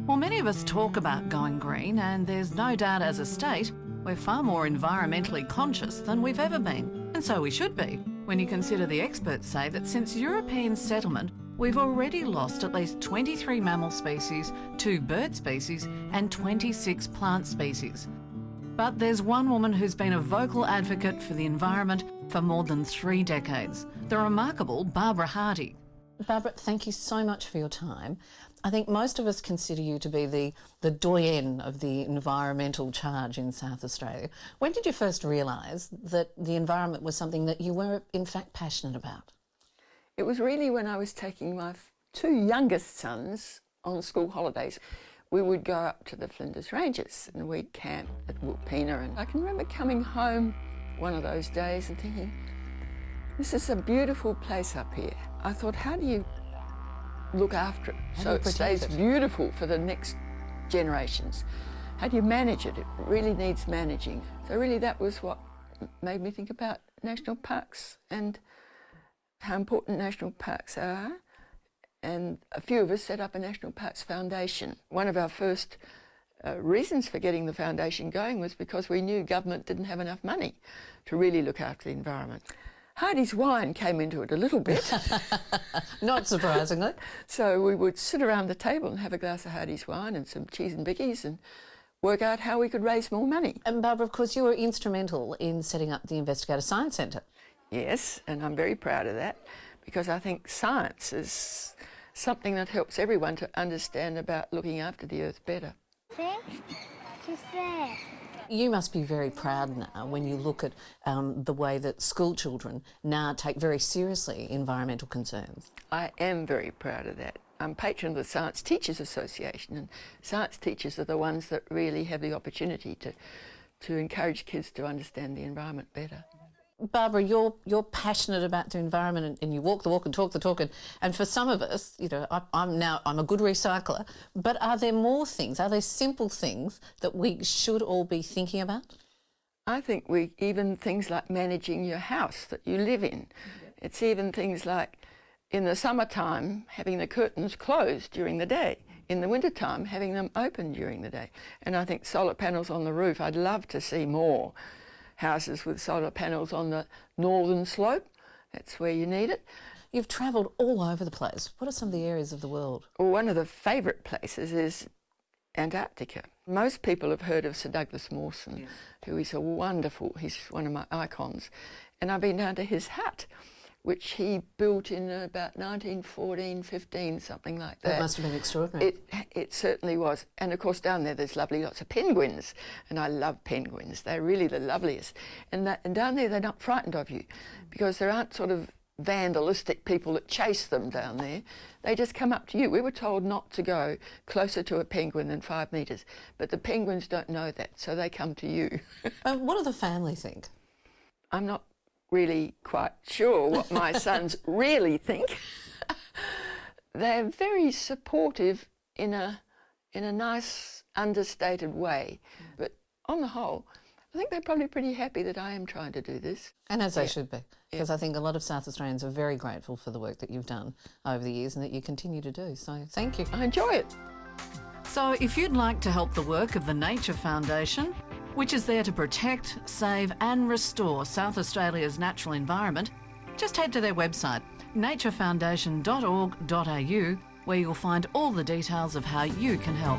Well, many of us talk about going green, and there's no doubt as a state, we're far more environmentally conscious than we've ever been. And so we should be, when you consider the experts say that since European settlement, we've already lost at least 23 mammal species, 2 bird species, and 26 plant species. But there's one woman who's been a vocal advocate for the environment for more than 3 decades, the remarkable Barbara Hardy. Barbara, thank you so much for your time. I think most of us consider you to be the doyenne of the environmental charge in South Australia. When did you first realise that the environment was something that you were in fact passionate about? It was really when I was taking my 2 youngest sons on school holidays. We would go up to the Flinders Ranges and we'd camp at Wilpena, and I can remember coming home one of those days and thinking, this is a beautiful place up here. I thought, how do you look after it so it stays beautiful for the next generations? How do you manage it? It really needs managing. So really that was what made me think about national parks and how important national parks are. And a few of us set up a National Parks Foundation. One of our first reasons for getting the foundation going was because we knew government didn't have enough money to really look after the environment. Hardy's wine came into it a little bit. Not surprisingly. So we would sit around the table and have a glass of Hardy's wine and some cheese and bickies and work out how we could raise more money. And Barbara, of course, you were instrumental in setting up the Investigator Science Centre. Yes, and I'm very proud of that because I think science is something that helps everyone to understand about looking after the earth better. See? She's there. You must be very proud now when you look at the way that school children now take very seriously environmental concerns. I am very proud of that. I'm patron of the Science Teachers Association, and science teachers are the ones that really have the opportunity to encourage kids to understand the environment better. Barbara, you're passionate about the environment and you walk the walk and talk the talk, and for some of us, you know, I'm a good recycler, but are there more things, are there simple things that we should all be thinking about? I think even things like managing your house that you live in. It's even things like in the summertime having the curtains closed during the day, in the wintertime having them open during the day. And I think solar panels on the roof, I'd love to see more houses with solar panels on the northern slope. That's where you need it. You've travelled all over the place. What are some of the areas of the world? Well, one of the favourite places is Antarctica. Most people have heard of Sir Douglas Mawson, who is he's one of my icons. And I've been down to his hut, which he built in about 1914, 15, something like that. That must have been extraordinary. It certainly was. And of course down there there's lots of penguins, and I love penguins. They're really the loveliest. And down there they're not frightened of you because there aren't sort of vandalistic people that chase them down there. They just come up to you. We were told not to go closer to a penguin than 5 metres, but the penguins don't know that, so they come to you. What do the family think? I'm not really quite sure what my sons really think. They're very supportive in a nice, understated way. But on the whole, I think they're probably pretty happy that I am trying to do this. And as they should be, because I think a lot of South Australians are very grateful for the work that you've done over the years and that you continue to do. So thank you. I enjoy it. So if you'd like to help the work of the Nature Foundation, which is there to protect, save and restore South Australia's natural environment, just head to their website, naturefoundation.org.au, where you'll find all the details of how you can help.